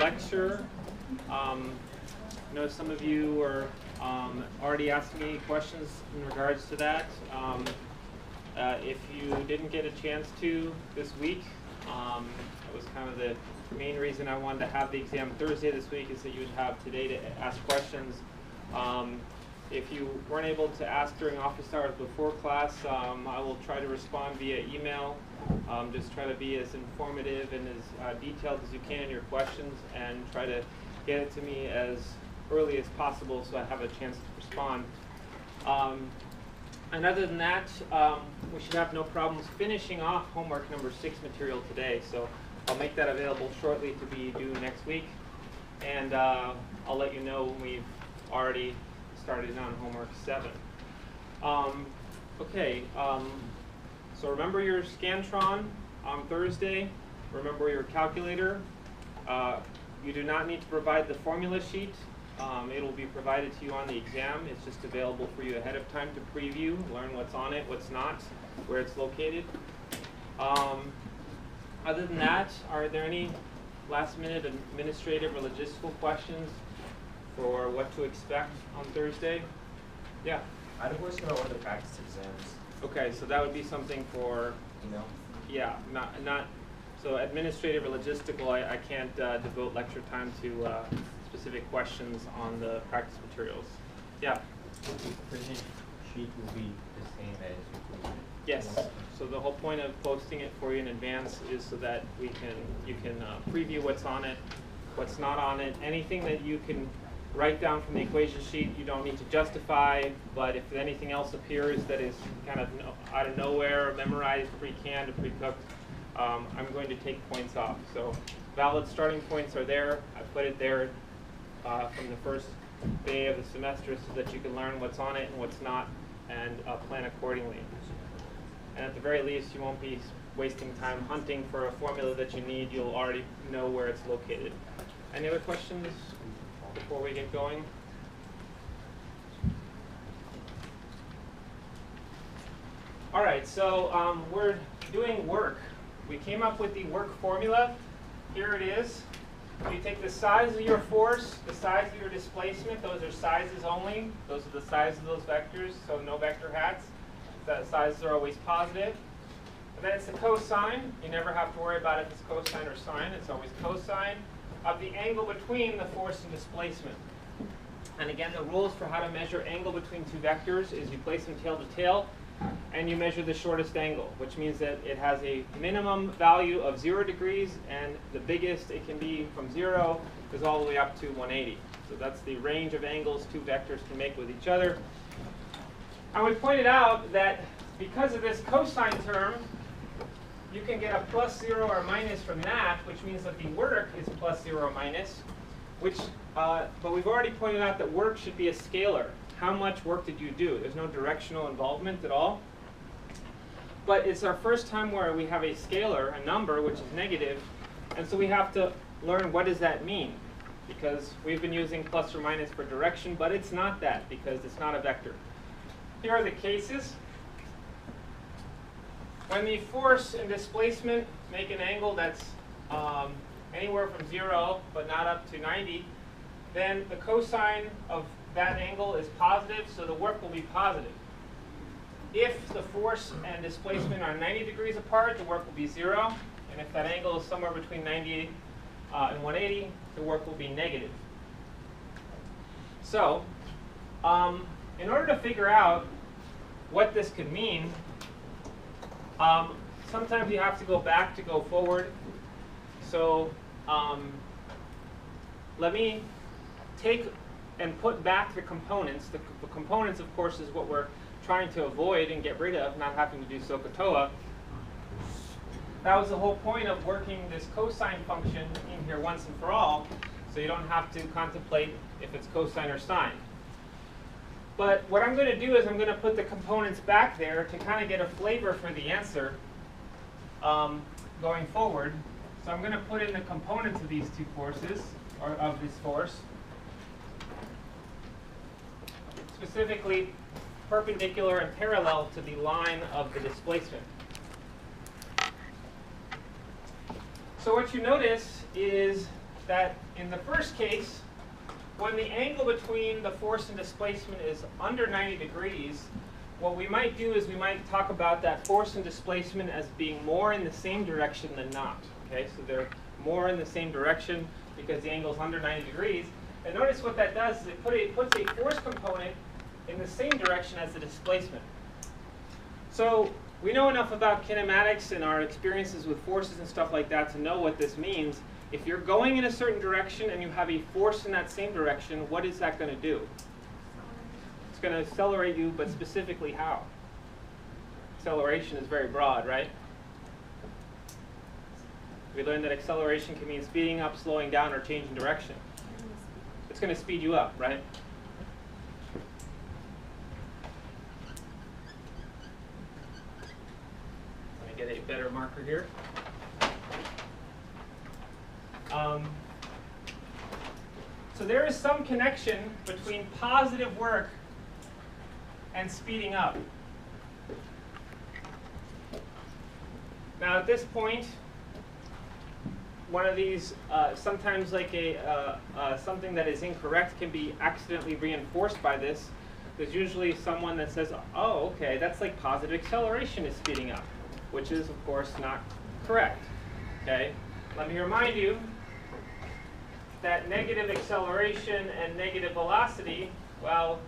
lecture. I know some of you are already asking me questions in regards to that. If you didn't get a chance to this week, that was kind of the main reason I wanted to have the exam Thursday this week, is that you would have today to ask questions. If you weren't able to ask during office hours before class, I will try to respond via email. Just try to be as informative and as detailed as you can in your questions, and try to get it to me as early as possible so I have a chance to respond. And other than that, we should have no problems finishing off homework number 6 material today. So I'll make that available shortly to be due next week. And I'll let you know when we've already started on homework 7. So remember your Scantron on Thursday. Remember your calculator. You do not need to provide the formula sheet. It will be provided to you on the exam. It's just available for you ahead of time to preview, learn what's on it, what's not, where it's located. Other than that, are there any last-minute administrative or logistical questions for what to expect on Thursday? Yeah? I had a question about one of the practice exams. Okay, so that would be something for, yeah, not so administrative or logistical. I can't devote lecture time to specific questions on the practice materials. Yeah? The printed sheet will be the same as you put it. Yes. So the whole point of posting it for you in advance is so that you can preview what's on it, what's not on it. Anything that you can write down from the equation sheet, you don't need to justify. But if anything else appears that is kind of out of nowhere, memorized, pre-canned, or pre-cooked, I'm going to take points off. So valid starting points are there. I put it there from the first day of the semester so that you can learn what's on it and what's not, and plan accordingly. And at the very least, you won't be wasting time hunting for a formula that you need. You'll already know where it's located. Any other questions before we get going? All right, so we're doing work. We came up with the work formula. Here it is. You take the size of your force, the size of your displacement. Those are sizes only. Those are the sizes of those vectors, so no vector hats. The sizes are always positive. And then it's the cosine. You never have to worry about if it's cosine or sine. It's always cosine of the angle between the force and displacement. And again, the rules for how to measure angle between two vectors is you place them tail to tail, and you measure the shortest angle, which means that it has a minimum value of 0 degrees, and the biggest it can be from 0 is all the way up to 180. So that's the range of angles two vectors can make with each other. And we pointed out that because of this cosine term, you can get a plus 0 or minus from that, which means that the work is plus 0 or minus, but we've already pointed out that work should be a scalar. How much work did you do? There's no directional involvement at all. But it's our first time where we have a scalar, a number, which is negative, and so we have to learn what does that mean, because we've been using plus or minus for direction, but it's not that because it's not a vector. Here are the cases. When the force and displacement make an angle that's anywhere from 0 but not up to 90, then the cosine of that angle is positive, so the work will be positive. If the force and displacement are 90 degrees apart, the work will be 0. And if that angle is somewhere between 90 and 180, the work will be negative. So in order to figure out what this could mean, sometimes you have to go back to go forward. So let me take and put back the components. The components, of course, is what we're trying to avoid and get rid of, not having to do SOHCAHTOA. That was the whole point of working this cosine function in here once and for all, so you don't have to contemplate if it's cosine or sine. But what I'm going to do is I'm going to put the components back there to kind of get a flavor for the answer going forward. So I'm going to put in the components of these two forces, or of this force. Specifically perpendicular and parallel to the line of the displacement. So what you notice is that in the first case, when the angle between the force and displacement is under 90 degrees, what we might do is we might talk about that force and displacement as being more in the same direction than not. Okay, so they're more in the same direction because the angle is under 90 degrees. And notice what that does is it puts a force component in the same direction as the displacement. So we know enough about kinematics and our experiences with forces and stuff like that to know what this means. If you're going in a certain direction and you have a force in that same direction, what is that going to do? It's going to accelerate you, but specifically how? Acceleration is very broad, right? We learned that acceleration can mean speeding up, slowing down, or changing direction. It's going to speed you up, right? Let me get a better marker here. So there is some connection between positive work and speeding up. Now at this point, one of these, sometimes like something that is incorrect can be accidentally reinforced by this. There's usually someone that says, oh, okay, that's like positive acceleration is speeding up, which is, of course, not correct. Okay? Let me remind you that negative acceleration and negative velocity, well,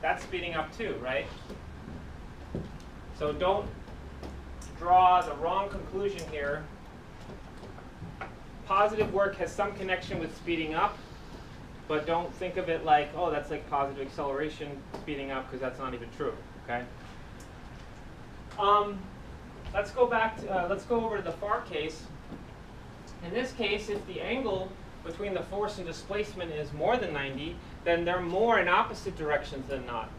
that's speeding up too, right? So don't draw the wrong conclusion here. Positive work has some connection with speeding up, but don't think of it like, oh, that's like positive acceleration speeding up, because that's not even true, okay? Let's go back to, let's go over to the far case. In this case, if the angle between the force and displacement is more than 90, then they're more in opposite directions than not.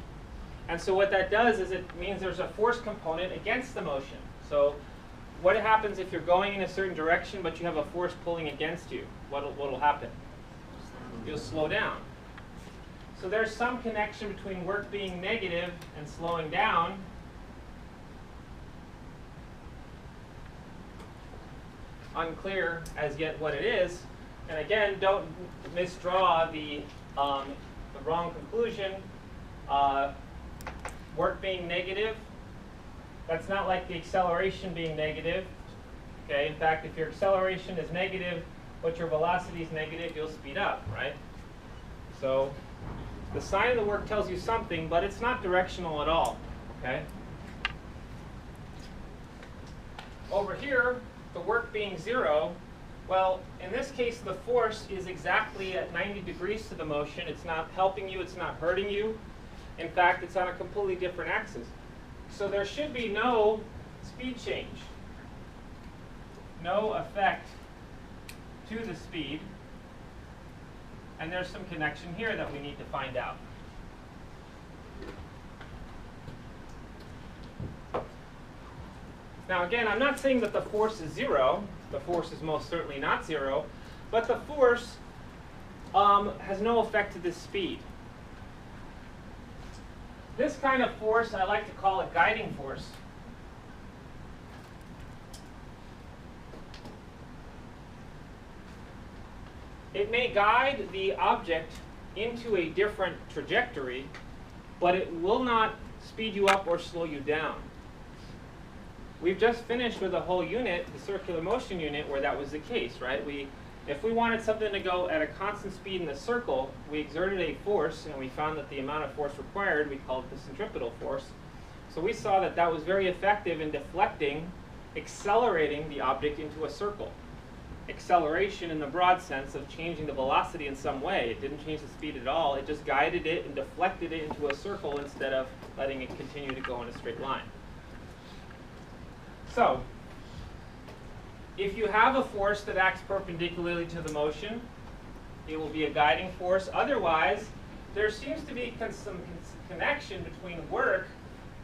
And so what that does is it means there's a force component against the motion. So what happens if you're going in a certain direction but you have a force pulling against you? What'll happen? You'll slow down. So there's some connection between work being negative and slowing down. Unclear as yet what it is. And again, don't misdraw the wrong conclusion. Work being negative, that's not like the acceleration being negative. Okay, in fact, if your acceleration is negative, but your velocity is negative, you'll speed up, right? So the sign of the work tells you something, but it's not directional at all, okay? Over here, the work being 0, well, in this case, the force is exactly at 90 degrees to the motion. It's not helping you, it's not hurting you. In fact, it's on a completely different axis. So there should be no speed change, no effect to the speed. And there's some connection here that we need to find out. Now again, I'm not saying that the force is 0. The force is most certainly not 0. But the force has no effect to the speed. This kind of force, I like to call it guiding force. It may guide the object into a different trajectory, but it will not speed you up or slow you down. We've just finished with a whole unit, the circular motion unit, where that was the case, right? If we wanted something to go at a constant speed in the circle, we exerted a force, and we found that the amount of force required, we called it the centripetal force. So we saw that that was very effective in deflecting, accelerating the object into a circle. Acceleration in the broad sense of changing the velocity in some way. It didn't change the speed at all. It just guided it and deflected it into a circle instead of letting it continue to go in a straight line. So, if you have a force that acts perpendicularly to the motion, it will be a guiding force. Otherwise, there seems to be some connection between work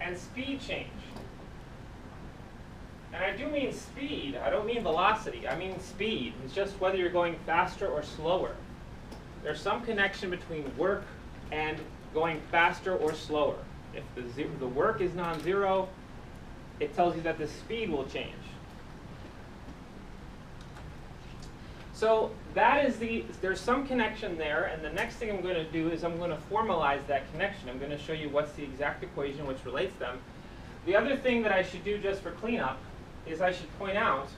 and speed change. And I do mean speed. I don't mean velocity. I mean speed. It's just whether you're going faster or slower. There's some connection between work and going faster or slower. If the work is non-zero, it tells you that the speed will change. So there's some connection there, and the next thing I'm going to do is I'm going to formalize that connection. I'm going to show you what's the exact equation which relates them. The other thing that I should do just for cleanup is I should point out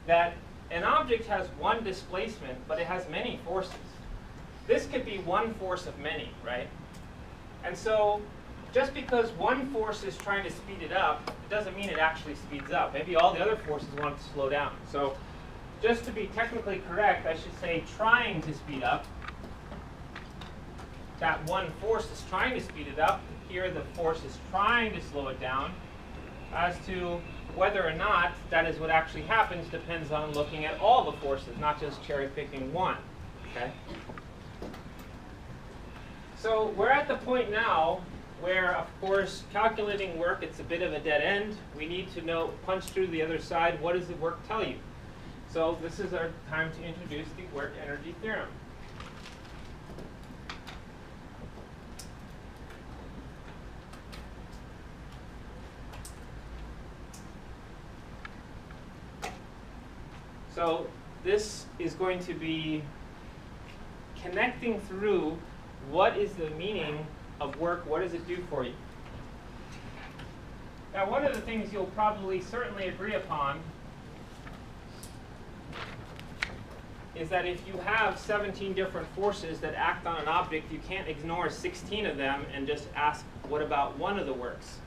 that an object has one displacement, but it has many forces. This could be one force of many, right? And so just because one force is trying to speed it up, it doesn't mean it actually speeds up. Maybe all the other forces want it to slow down. So just to be technically correct, I should say trying to speed up. That one force is trying to speed it up. Here the force is trying to slow it down. As to whether or not that is what actually happens depends on looking at all the forces, not just cherry picking one. Okay? So we're at the point now where, of course, calculating work, it's a bit of a dead end. We need to know, punch through the other side, what does the work tell you? So this is our time to introduce the work energy theorem. So this is going to be connecting through what is the meaning of work, what does it do for you? Now, one of the things you'll probably certainly agree upon is that if you have 17 different forces that act on an object, you can't ignore 16 of them and just ask, what about one of the works?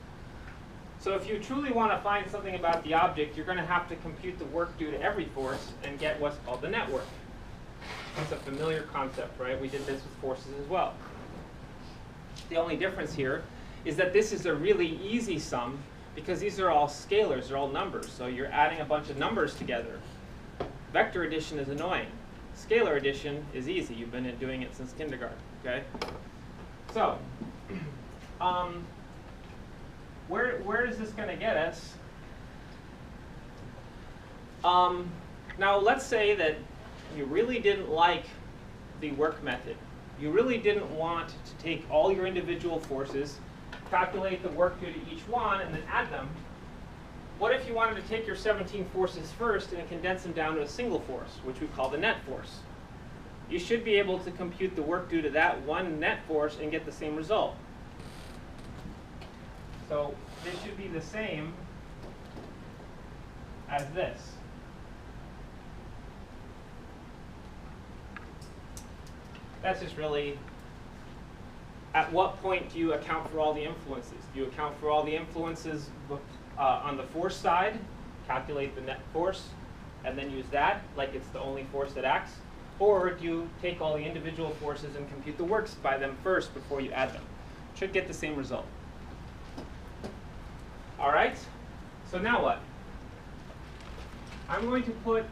So if you truly want to find something about the object, you're going to have to compute the work due to every force and get what's called the net work. That's a familiar concept, right? We did this with forces as well. The only difference here is that this is a really easy sum because these are all scalars, they're all numbers. So you're adding a bunch of numbers together. Vector addition is annoying. Scalar addition is easy. You've been doing it since kindergarten, okay? So, where is this going to get us? Now, let's say that you really didn't like the work method. You really didn't want to take all your individual forces, calculate the work due to each one, and then add them. What if you wanted to take your 17 forces first and condense them down to a single force, which we call the net force? You should be able to compute the work due to that one net force and get the same result. So this should be the same as this. That's just really, at what point do you account for all the influences? Do you account for all the influences on the force side, calculate the net force, and then use that like it's the only force that acts? Or do you take all the individual forces and compute the works by them first before you add them? Should get the same result. All right, so now what? I'm going to put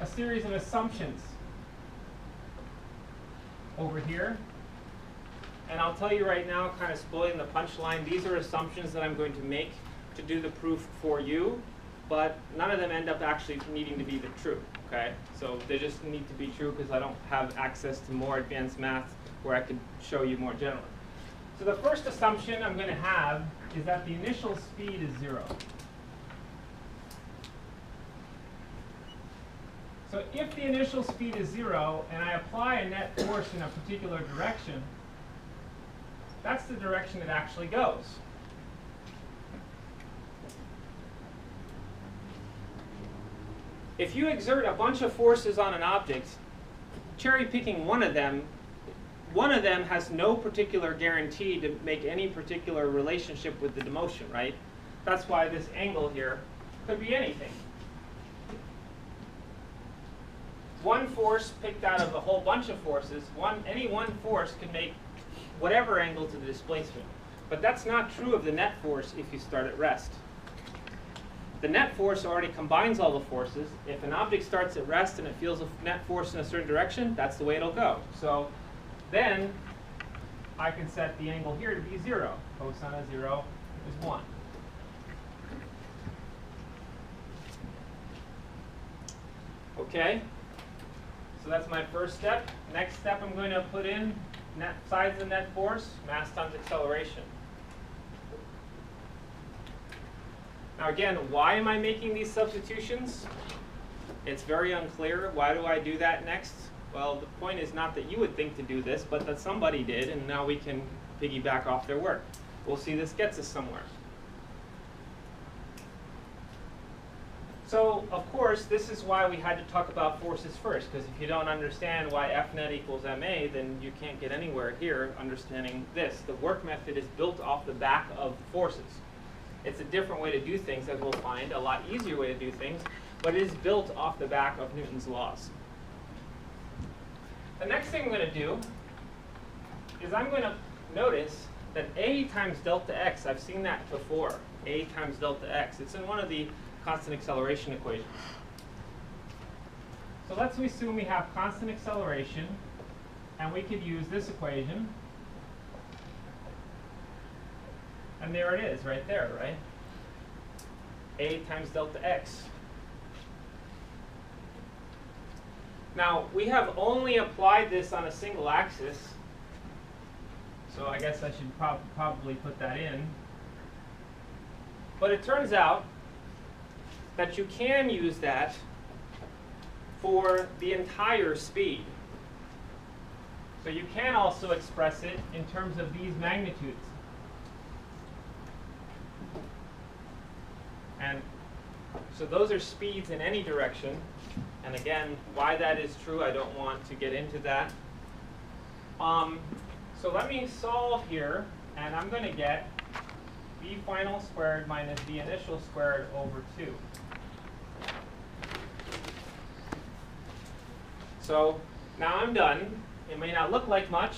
a series of assumptions over here. And I'll tell you right now, kind of spoiling the punchline, these are assumptions that I'm going to make to do the proof for you, but none of them end up actually needing to be the true, okay? So they just need to be true because I don't have access to more advanced math where I could show you more generally. So the first assumption I'm going to have is that the initial speed is 0. So if the initial speed is 0 and I apply a net force in a particular direction, that's the direction it actually goes. If you exert a bunch of forces on an object, cherry picking one of them has no particular guarantee to make any particular relationship with the motion, right? That's why this angle here could be anything. One force picked out of a whole bunch of forces, any one force can make whatever angle to the displacement. But that's not true of the net force if you start at rest. The net force already combines all the forces. If an object starts at rest and it feels a net force in a certain direction, that's the way it'll go. So then I can set the angle here to be 0. Cosine of 0 is 1. Okay? So that's my first step. Next step, I'm going to put in net size of the net force, mass times acceleration. Now again, why am I making these substitutions? It's very unclear. Why do I do that next? Well, the point is not that you would think to do this, but that somebody did, and now we can piggyback off their work. We'll see this gets us somewhere. So, of course, this is why we had to talk about forces first, because if you don't understand why F net equals ma, then you can't get anywhere here understanding this. The work method is built off the back of forces. It's a different way to do things, as we'll find, a lot easier way to do things, but it is built off the back of Newton's laws. The next thing I'm going to do is I'm going to notice that A times delta x, I've seen that before, A times delta x. It's in one of the constant acceleration equations. So let's assume we have constant acceleration, and we could use this equation. And there it is, right there, right? A times delta x. Now, we have only applied this on a single axis, so I guess I should probably put that in. But it turns out that you can use that for the entire speed. So you can also express it in terms of these magnitudes. And so those are speeds in any direction. And again, why that is true, I don't want to get into that. So let me solve here, and I'm going to get v final squared minus v initial squared over 2. So now I'm done. It may not look like much,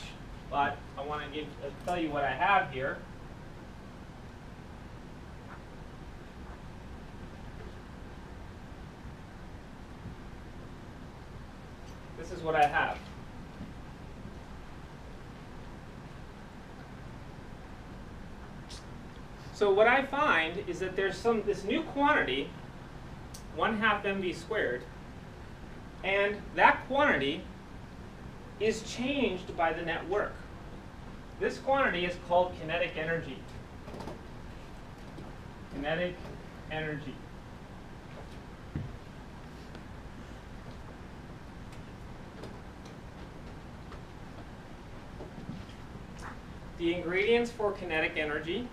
but I want to tell you what I have here. This is what I have. So what I find is that there's this new quantity, 1/2 mv squared, and that quantity is changed by the net work. This quantity is called kinetic energy. Kinetic energy. The ingredients for kinetic energy,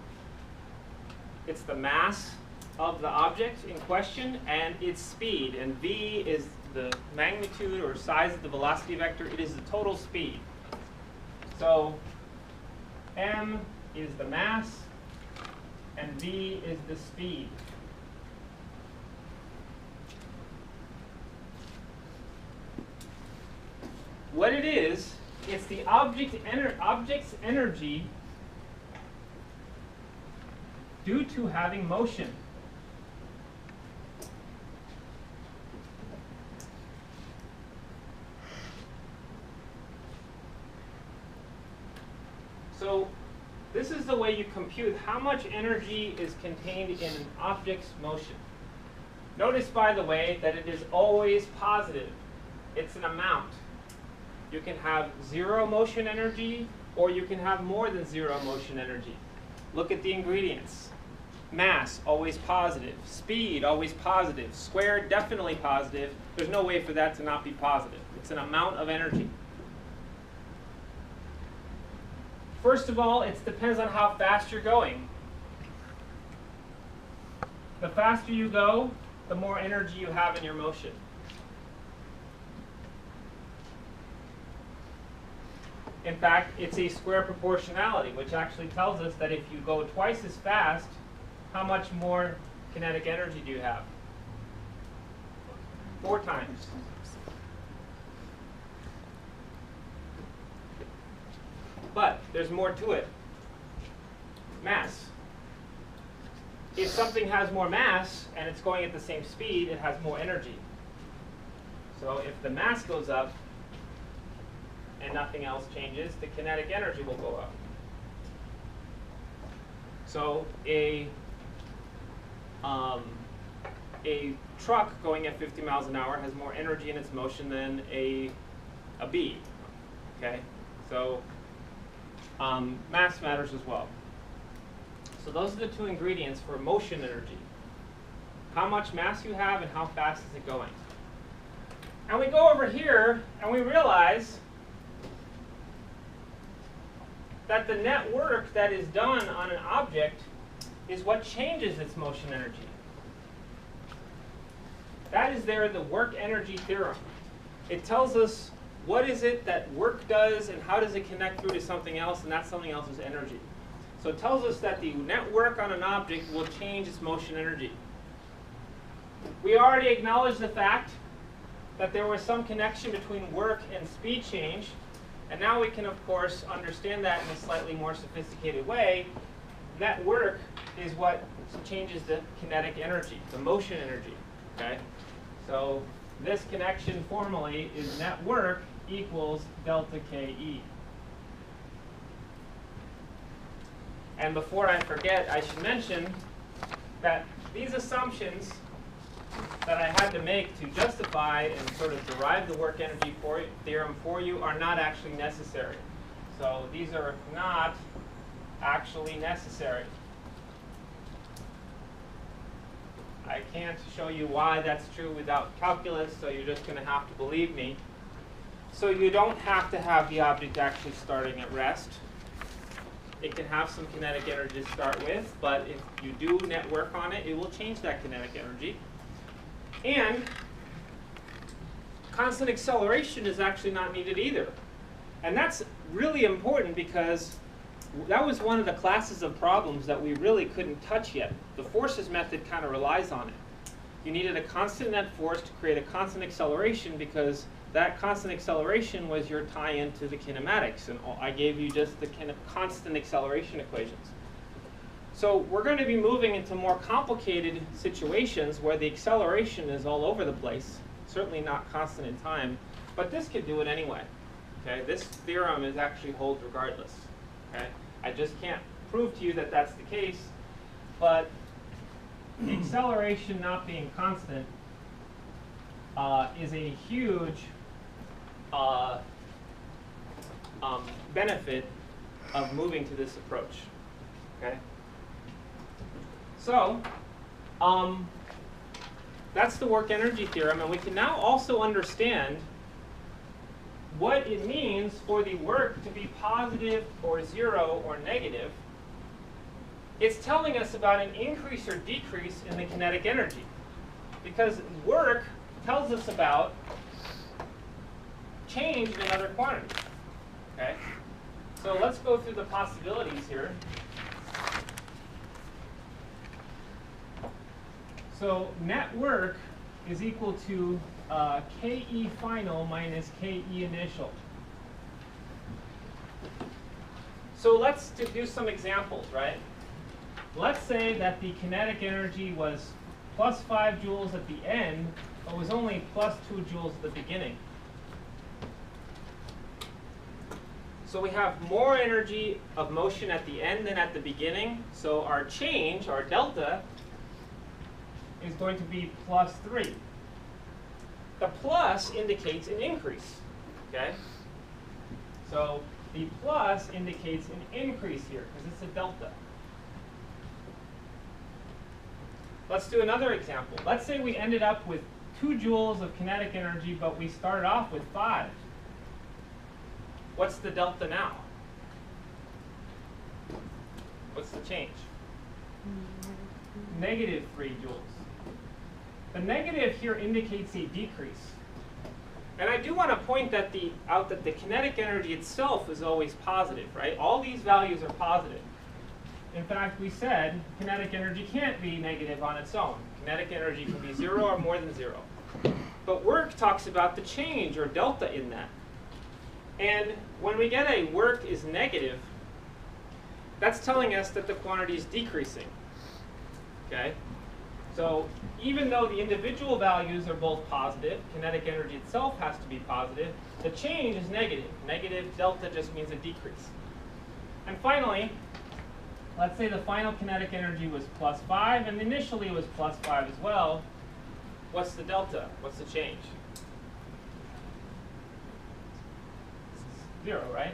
it's the mass of the object in question and its speed. And v is the magnitude or size of the velocity vector. It is the total speed. So m is the mass and v is the speed. What it is, it's the object's energy due to having motion. So this is the way you compute how much energy is contained in an object's motion. Notice, by the way, that it is always positive. It's an amount. You can have 0 motion energy, or you can have more than 0 motion energy. Look at the ingredients. Mass, always positive. Speed, always positive. Squared, definitely positive. There's no way for that to not be positive. It's an amount of energy. First of all, it depends on how fast you're going. The faster you go, the more energy you have in your motion. In fact, it's a square proportionality, which actually tells us that if you go twice as fast, how much more kinetic energy do you have? 4 times. But there's more to it. Mass. If something has more mass and it's going at the same speed, it has more energy. So if the mass goes up and nothing else changes, the kinetic energy will go up. So a truck going at 50 miles an hour has more energy in its motion than a bee. Okay, so mass matters as well. So those are the 2 ingredients for motion energy. How much mass you have and how fast is it going. And we go over here and we realize that the net work that is done on an object is what changes its motion energy. That is there the work energy theorem. It tells us what is it that work does and how does it connect through to something else, and that something else is energy. So it tells us that the net work on an object will change its motion energy. We already acknowledged the fact that there was some connection between work and speed change, and now we can of course understand that in a slightly more sophisticated way. Net work is what changes the kinetic energy, the motion energy. Okay? So this connection formally is net work equals delta KE. And before I forget, I should mention that these assumptions that I had to make to justify and sort of derive the work energy theorem for you are not actually necessary. So these are not actually necessary. I can't show you why that's true without calculus, so you're just going to have to believe me. So you don't have to have the object actually starting at rest. It can have some kinetic energy to start with, but if you do net work on it, it will change that kinetic energy. And constant acceleration is actually not needed either. And that's really important because that was one of the classes of problems that we really couldn't touch yet. The forces method kind of relies on it. You needed a constant net force to create a constant acceleration because that constant acceleration was your tie-in to the kinematics. And I gave you just the constant acceleration equations. So we're going to be moving into more complicated situations where the acceleration is all over the place, certainly not constant in time, but this could do it anyway. Okay? This theorem is actually holds regardless. Okay? I just can't prove to you that that's the case, but the acceleration not being constant is a huge benefit of moving to this approach. Okay? So that's the work energy theorem, and we can now also understand what it means for the work to be positive or zero or negative. It's telling us about an increase or decrease in the kinetic energy, because work tells us about change in another quantity. Okay? So let's go through the possibilities here. So net work is equal to KE final minus KE initial. So let's do some examples, right? Let's say that the kinetic energy was plus 5 joules at the end, but was only plus 2 joules at the beginning. So we have more energy of motion at the end than at the beginning. So our change, our delta, is going to be plus 3. The plus indicates an increase. Okay? So the plus indicates an increase here because it's a delta. Let's do another example. Let's say we ended up with 2 joules of kinetic energy, but we started off with 5. What's the delta now? What's the change? Negative 3 joules. The negative here indicates a decrease. And I do want to point out that the kinetic energy itself is always positive, right? All these values are positive. In fact, we said kinetic energy can't be negative on its own. Kinetic energy can be 0 or more than 0. But work talks about the change or delta in that. And when we get a work is negative, that's telling us that the quantity is decreasing. Okay? So even though the individual values are both positive, kinetic energy itself has to be positive, the change is negative. Negative delta just means a decrease. And finally, let's say the final kinetic energy was plus 5, and initially it was plus 5 as well. What's the delta? What's the change? 0, right?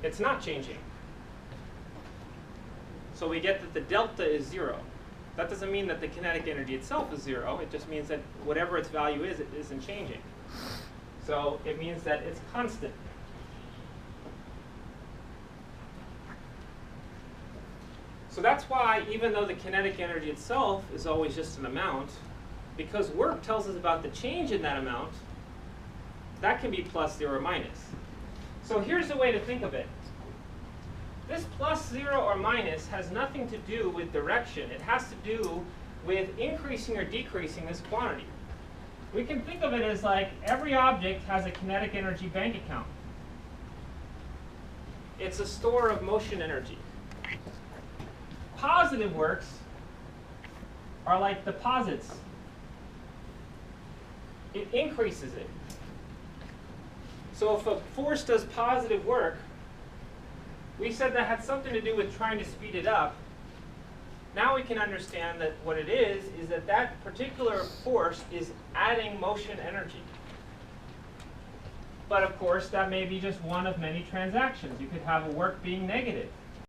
It's not changing. So we get that the delta is 0. That doesn't mean that the kinetic energy itself is 0. It just means that whatever its value is, it isn't changing. So it means that it's constant. So that's why, even though the kinetic energy itself is always just an amount, because work tells us about the change in that amount, that can be plus 0 or minus. So here's the way to think of it. This plus 0 or minus has nothing to do with direction. It has to do with increasing or decreasing this quantity. We can think of it as like every object has a kinetic energy bank account. It's a store of motion energy. Positive works are like deposits. It increases it. So if a force does positive work, we said that had something to do with trying to speed it up. Now we can understand that what it is that that particular force is adding motion energy. But of course, that may be just one of many transactions. You could have a work being negative.